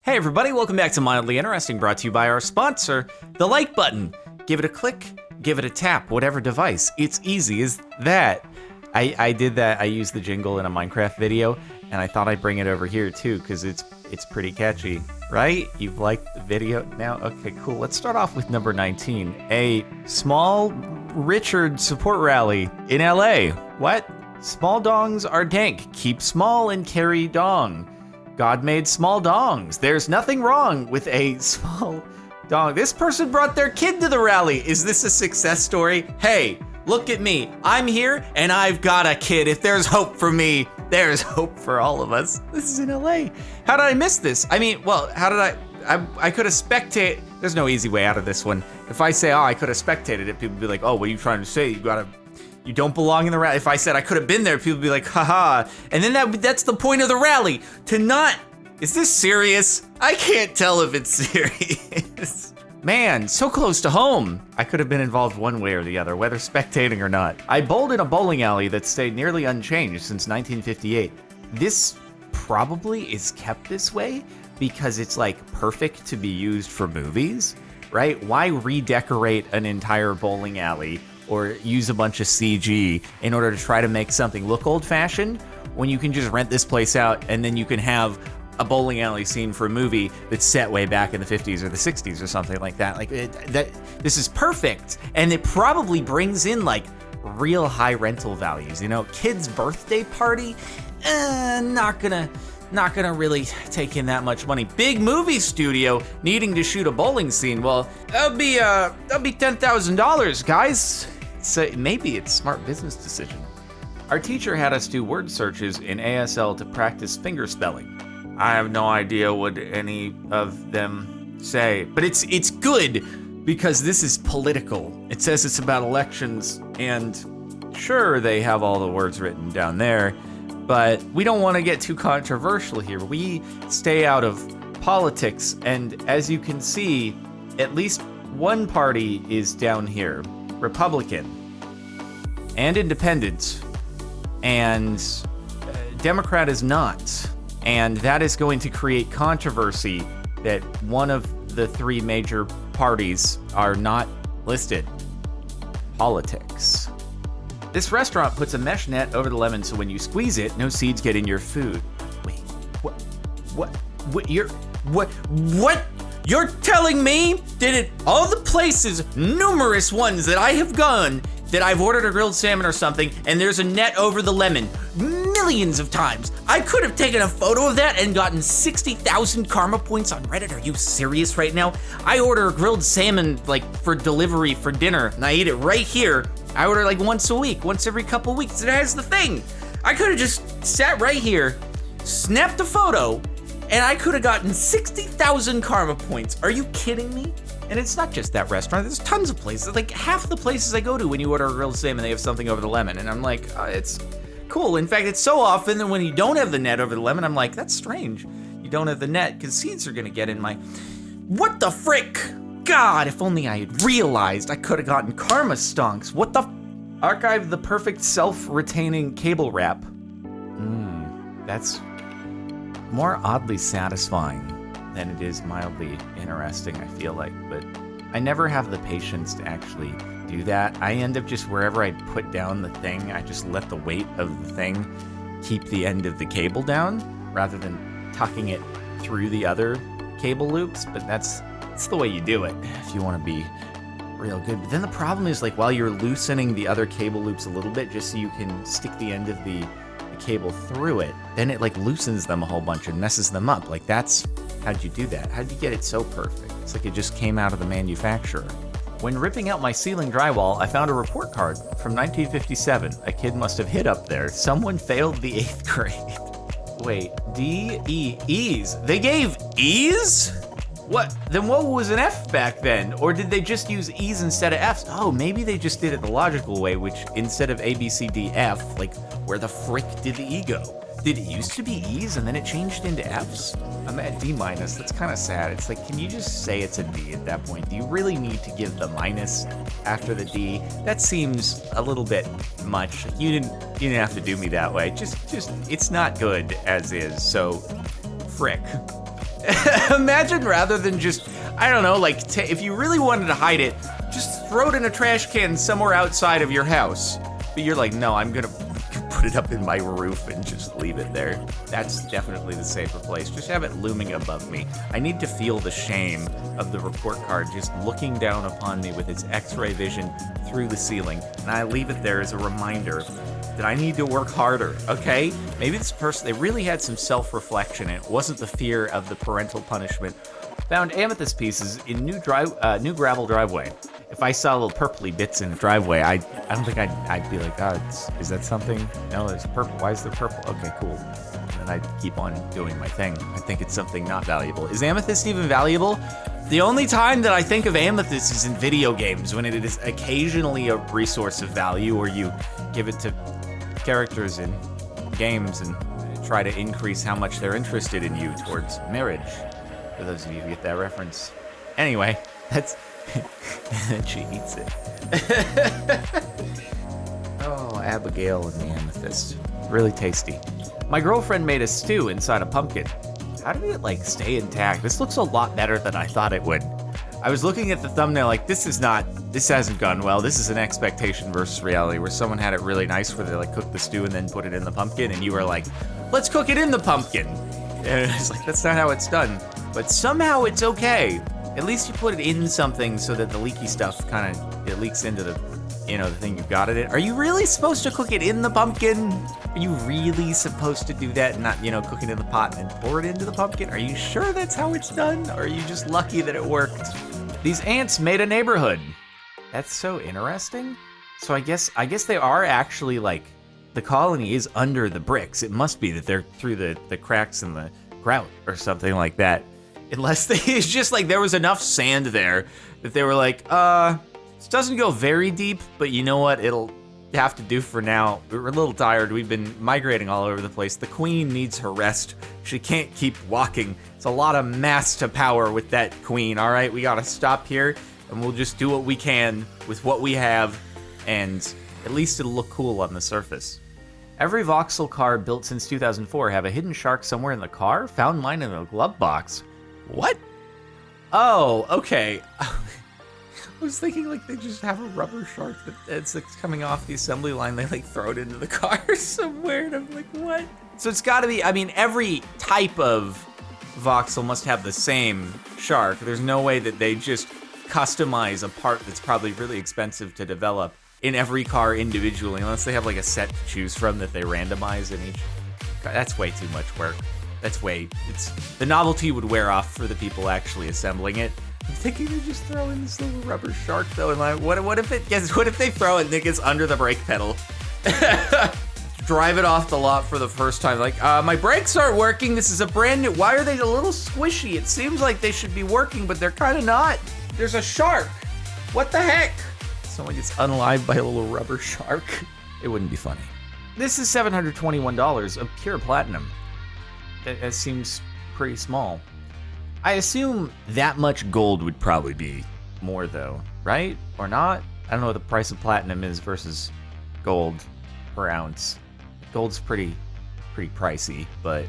Hey everybody, welcome back to Mildly Interesting, brought to you by our sponsor, the like button. Give it a click, give it a tap, whatever device. It's easy as that. I did that, I used the jingle in a Minecraft video, and I thought I'd bring it over here too, because it's pretty catchy, right? You've liked the video now? Okay, cool. Let's start off with number 19. A small Richard support rally in LA. What? Small dongs are dank. Keep small and carry dong. God made small dongs. There's nothing wrong with a small dong. This person brought their kid to the rally. Is this a success story? Hey, look at me. I'm here and I've got a kid. If there's hope for me, there's hope for all of us. This is in LA. How did I miss this? I mean, well, how did I could have spectated. There's no easy way out of this one. If I say, oh, I could have spectated it, people would be like, oh, what are you trying to say? You don't belong in the rally. If I said I could have been there, people would be like, haha. And then that's the point of the rally. Is this serious? I can't tell if it's serious. Man, so close to home. I could have been involved one way or the other, whether spectating or not. I bowled in a bowling alley that stayed nearly unchanged since 1958. This probably is kept this way because it's like perfect to be used for movies, right? Why redecorate an entire bowling alley or use a bunch of CG in order to try to make something look old-fashioned when you can just rent this place out and then you can have a bowling alley scene for a movie that's set way back in the 50s or the 60s or something like that. This is perfect, and it probably brings in like real high rental values. You know, kid's birthday party, not gonna really take in that much money. Big movie studio needing to shoot a bowling scene. Well, that'll be $10,000, guys. So maybe it's a smart business decision. Our teacher had us do word searches in ASL to practice finger spelling. I have no idea what any of them say, but it's good because this is political. It says it's about elections, and sure, they have all the words written down there, but we don't want to get too controversial here. We stay out of politics, and as you can see, at least one party is down here, Republican and Independent, and Democrat is not. And that is going to create controversy that one of the three major parties are not listed. Politics. This restaurant puts a mesh net over the lemon so when you squeeze it, no seeds get in your food. Wait, what, you're telling me that all the places, numerous ones that I have gone, that I've ordered a grilled salmon or something, and there's a net over the lemon, millions of times. I could have taken a photo of that and gotten 60,000 karma points on Reddit. Are you serious right now? I order a grilled salmon like for delivery for dinner, and I eat it right here. I order like once a week, once every couple weeks. And that's the thing. I could have just sat right here, snapped a photo, and I could have gotten 60,000 karma points. Are you kidding me? And it's not just that restaurant. There's tons of places. Like half the places I go to when you order a grilled salmon, they have something over the lemon. And I'm like, it's cool. In fact, it's so often that when you don't have the net over the lemon, I'm like, that's strange. You don't have the net because seeds are going to get in my... What the frick? God, if only I had realized I could have gotten karma stonks. What the... Archive the perfect self-retaining cable wrap. That's more oddly satisfying than it is mildly interesting, I feel like, but I never have the patience to actually do that. I end up just wherever I put down the thing, I just let the weight of the thing keep the end of the cable down rather than tucking it through the other cable loops, but that's the way you do it if you want to be real good. But then the problem is, like, while you're loosening the other cable loops a little bit just so you can stick the end of the cable through it, then it like loosens them a whole bunch and messes them up. Like, that's... How'd you do that? How'd you get it so perfect? It's like it just came out of the manufacturer. When ripping out my ceiling drywall, I found a report card from 1957. A kid must have hid up there. Someone failed the 8th grade. Wait, D, E, E's. They gave E's? What? Then what was an F back then? Or did they just use E's instead of F's? Oh, maybe they just did it the logical way, which instead of A, B, C, D, F, like, where the frick did the E go? Did it used to be E's and then it changed into F's? I'm at D-. That's kind of sad. It's like, can you just say it's a D at that point? Do you really need to give the minus after the D? That seems a little bit much. You didn't have to do me that way. Just it's not good as is. So, frick. Imagine rather than just, I don't know, like if you really wanted to hide it, just throw it in a trash can somewhere outside of your house. But you're like, no, I'm gonna put it up in my roof and just leave it there. That's definitely the safer place. Just have it looming above me. I need to feel the shame of the report card just looking down upon me with its X-ray vision through the ceiling. And I leave it there as a reminder that I need to work harder, okay? Maybe this person, they really had some self-reflection and it wasn't the fear of the parental punishment. Found amethyst pieces in new gravel driveway. If I saw little purpley bits in the driveway, I don't think I'd be like, oh, is that something? No, it's purple. Why is there purple? Okay, cool. And I'd keep on doing my thing. I think it's something not valuable. Is amethyst even valuable? The only time that I think of amethyst is in video games, when it is occasionally a resource of value, or you give it to characters in games and try to increase how much they're interested in you towards marriage. For those of you who get that reference. Anyway, that's... and she eats it. Oh, Abigail and the amethyst. Really tasty. My girlfriend made a stew inside a pumpkin. How did it, like, stay intact? This looks a lot better than I thought it would. I was looking at the thumbnail like, this hasn't gone well. This is an expectation versus reality, where someone had it really nice where they, like, cooked the stew and then put it in the pumpkin, and you were like, let's cook it in the pumpkin. And it's like, that's not how it's done. But somehow it's okay. At least you put it in something so that the leaky stuff it leaks into the, the thing you've got it in. Are you really supposed to cook it in the pumpkin? Are you really supposed to do that and not, cook it in the pot and pour it into the pumpkin? Are you sure that's how it's done? Or are you just lucky that it worked? These ants made a neighborhood. That's so interesting. So I guess they are actually, like, the colony is under the bricks. It must be that they're through the cracks in the grout or something like that. Unless it's just like there was enough sand there that they were like, this doesn't go very deep, but you know what? It'll have to do for now. We're a little tired. We've been migrating all over the place. The queen needs her rest. She can't keep walking. It's a lot of mass to power with that queen, all right? We gotta stop here, and we'll just do what we can with what we have, and at least it'll look cool on the surface. Every Voxel car built since 2004 have a hidden shark somewhere in the car. Found mine in a glove box. What? Oh, okay. I was thinking like they just have a rubber shark that's like coming off the assembly line. They like throw it into the car somewhere, and I'm like, what? So it's got to be. I mean, every type of Voxel must have the same shark. There's no way that they just customize a part that's probably really expensive to develop in every car individually, unless they have like a set to choose from that they randomize in each. That's way too much work. The novelty would wear off for the people actually assembling it. I'm thinking they just throw in this little rubber shark though, and like, what if they throw it and it gets under the brake pedal? Drive it off the lot for the first time, like, my brakes aren't working, this is a brand new, why are they a little squishy? It seems like they should be working, but they're kind of not. There's a shark. What the heck? Someone gets unalived by a little rubber shark. It wouldn't be funny. This is $721 of pure platinum. It seems pretty small. I assume that much gold would probably be more though, right? Or not? I don't know what the price of platinum is versus gold per ounce. Gold's pretty pricey, but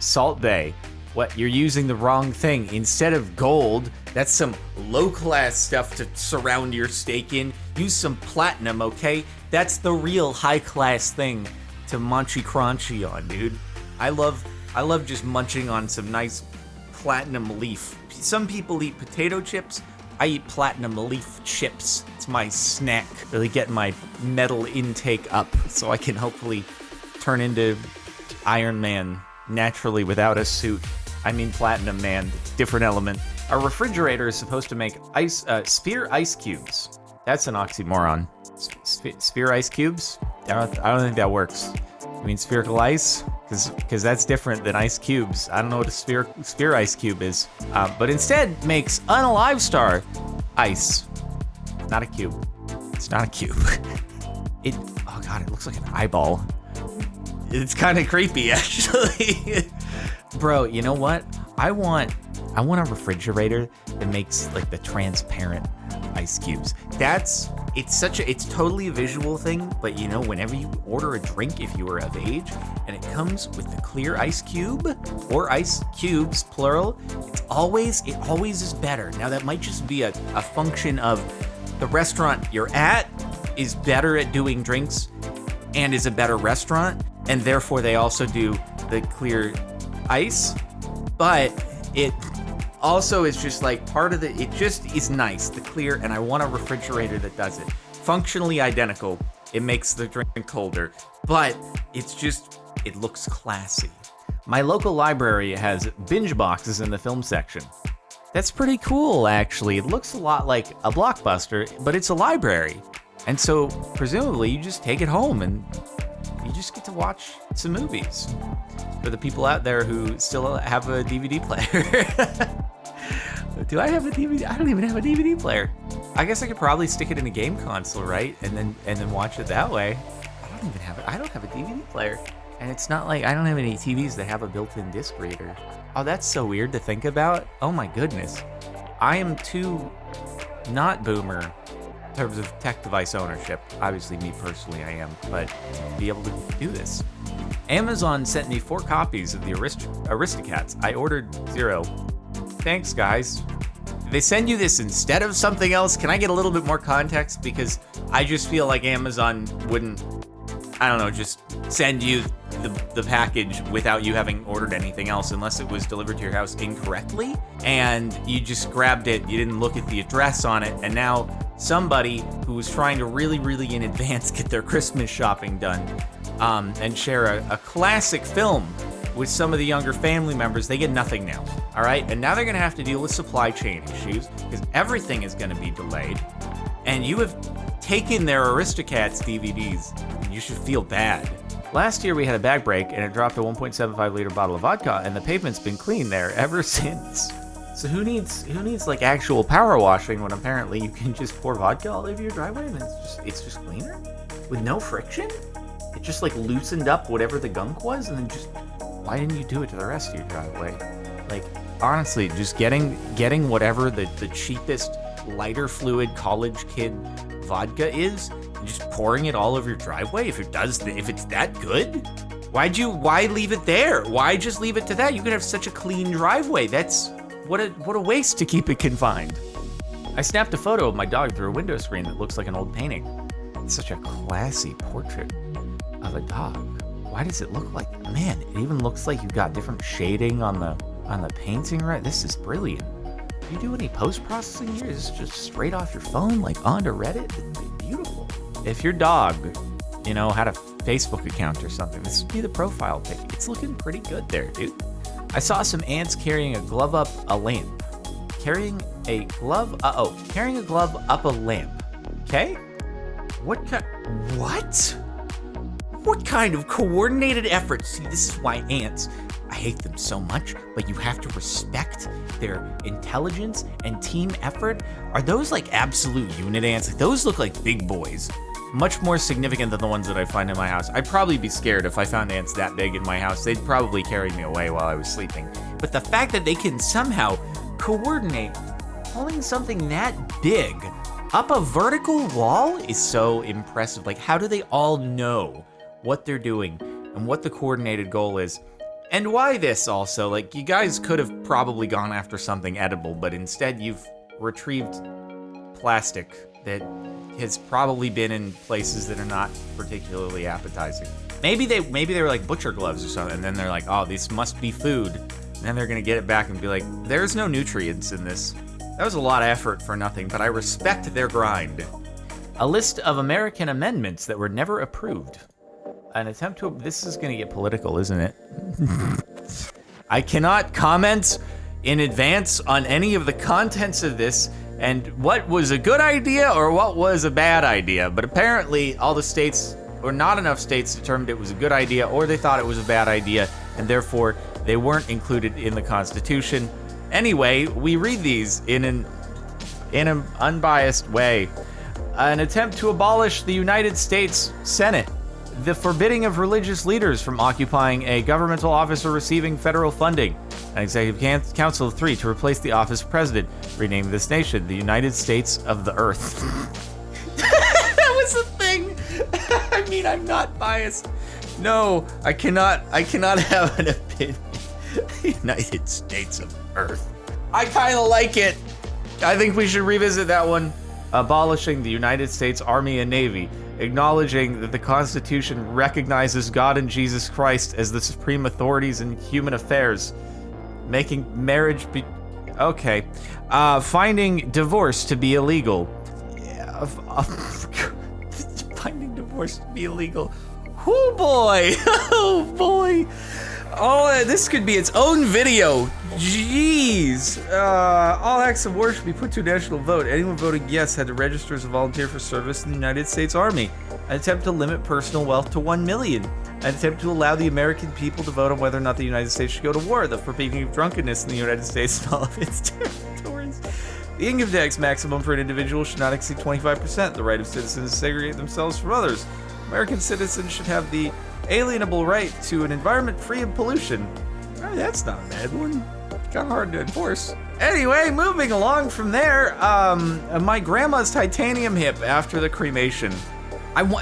Salt Bay, what? You're using the wrong thing. Instead of gold, that's some low-class stuff to surround your steak in. Use some platinum, okay? That's the real high-class thing to munchy crunchy on, dude. I love just munching on some nice platinum leaf. Some people eat potato chips. I eat platinum leaf chips. It's my snack. Really get my metal intake up so I can hopefully turn into Iron Man naturally without a suit. I mean Platinum Man, different element. Our refrigerator is supposed to make sphere ice cubes. That's an oxymoron. Sphere ice cubes? I don't think that works. You mean spherical ice? Because that's different than ice cubes. I don't know what a sphere ice cube is. But instead makes unalive star ice. Not a cube. It's not a cube. Oh god, it looks like an eyeball. It's kind of creepy, actually. Bro, you know what? I want I want a refrigerator that makes like the transparent ice cubes. It's totally a visual thing, but you know, whenever you order a drink, if you are of age, and it comes with the clear ice cube or ice cubes, plural, it always is better. Now that might just be a function of the restaurant you're at is better at doing drinks and is a better restaurant, and therefore they also do the clear ice, but it also is just like part of it just is nice, the clear, and I want a refrigerator that does it. Functionally identical, it makes the drink colder, but it looks classy. My local library has Binge Boxes in the film section. That's pretty cool, actually. It looks a lot like a Blockbuster, but it's a library. And so, presumably, you just take it home and you just get to watch some movies. For the people out there who still have a DVD player. Do I have a DVD? I don't even have a DVD player. I guess I could probably stick it in a game console, right? And then watch it that way. I don't have a DVD player. And it's not like I don't have any TVs that have a built-in disc reader. Oh, that's so weird to think about. Oh my goodness. I am too not boomer in terms of tech device ownership. Obviously, me personally, I am, but to be able to do this. Amazon sent me 4 copies of the Aristocats. I ordered 0. Thanks, guys. They send you this instead of something else. Can I get a little bit more context? Because I just feel like Amazon wouldn't, I don't know, just send you the package without you having ordered anything else unless it was delivered to your house incorrectly and you just grabbed it, you didn't look at the address on it, and now somebody who was trying to really, really in advance get their Christmas shopping done and share a classic film with some of the younger family members, they get nothing now, all right? And now they're gonna have to deal with supply chain issues because everything is gonna be delayed, and you have taken their Aristocats DVDs, and you should feel bad. Last year we had a bag break and it dropped a 1.75 liter bottle of vodka, and the pavement's been clean there ever since. So who needs like actual power washing when apparently you can just pour vodka all over your driveway and it's just cleaner with no friction? It just like loosened up whatever the gunk was, and then just, why didn't you do it to the rest of your driveway? Like, honestly, just getting whatever the cheapest lighter fluid college kid vodka is and just pouring it all over your driveway. If it's that good, why leave it there? Why just leave it to that? You could have such a clean driveway. That's what a waste to keep it confined. I snapped a photo of my dog through a window screen that looks like an old painting. It's such a classy portrait of a dog. Why does it look like, man, it even looks like you've got different shading on the painting, right? This is brilliant. Do you do any post-processing here? Is this just straight off your phone, like onto Reddit? It's beautiful. If your dog, had a Facebook account or something, this would be the profile pic. It's looking pretty good there, dude. I saw some ants carrying a glove up a lamp. Carrying a glove up a lamp. Okay? What? What kind of coordinated effort? See, this is why ants, I hate them so much, but you have to respect their intelligence and team effort. Are those like absolute unit ants? Like, those look like big boys. Much more significant than the ones that I find in my house. I'd probably be scared if I found ants that big in my house. They'd probably carry me away while I was sleeping. But the fact that they can somehow coordinate pulling something that big up a vertical wall is so impressive. Like, how do they all know what they're doing and what the coordinated goal is? And why this also? Like, you guys could have probably gone after something edible, but instead you've retrieved plastic that has probably been in places that are not particularly appetizing. Maybe they were like butcher gloves or something, and then they're like, oh, this must be food. And then they're gonna get it back and be like, there's no nutrients in this. That was a lot of effort for nothing, but I respect their grind. A list of American amendments that were never approved. An attempt to, this is gonna get political, isn't it? I cannot comment in advance on any of the contents of this and what was a good idea or what was a bad idea, but apparently all the states, or not enough states, determined it was a good idea, or they thought it was a bad idea, and therefore they weren't included in the Constitution. Anyway, we read these in an unbiased way. An attempt to abolish the United States Senate. The forbidding of religious leaders from occupying a governmental office or receiving federal funding. An executive council of 3 to replace the office of president. Rename this nation the United States of the Earth. That was the thing. I mean, I'm not biased. No, I cannot have an opinion. United States of Earth. I kind of like it. I think we should revisit that one. Abolishing the United States Army and Navy. Acknowledging that the Constitution recognizes God and Jesus Christ as the supreme authorities in human affairs. Making marriage be... Okay. Finding divorce to be illegal. Yeah, finding divorce to be illegal. Oh boy. Oh boy. Oh, this could be its own video. Jeez. All acts of war should be put to a national vote. Anyone voting yes had to register as a volunteer for service in the United States Army. An attempt to limit personal wealth to 1 million. An attempt to allow the American people to vote on whether or not the United States should go to war. The forbidding of drunkenness in the United States and all of its territories. The income tax maximum for an individual should not exceed 25%. The right of citizens to segregate themselves from others. American citizens should have the alienable right to an environment free of pollution. I mean, that's not a bad one. Kind of hard to enforce. Anyway, moving along from there, my grandma's titanium hip after the cremation.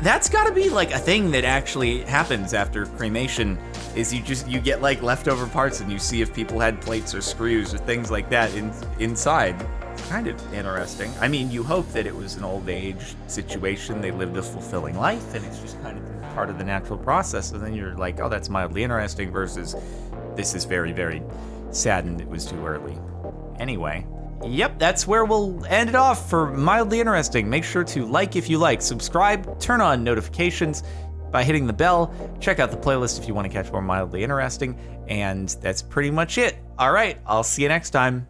That's got to be like a thing that actually happens after cremation. Is you get like leftover parts and you see if people had plates or screws or things like that inside. It's kind of interesting. I mean, you hope that it was an old age situation. They lived a fulfilling life, and it's just kind of part of the natural process. And then you're like, oh, that's mildly interesting versus this is very, very sad and it was too early. Anyway, yep, that's where we'll end it off for Mildly Interesting. Make sure to like if you like, subscribe, turn on notifications by hitting the bell. Check out the playlist if you want to catch more Mildly Interesting. And that's pretty much it. All right, I'll see you next time.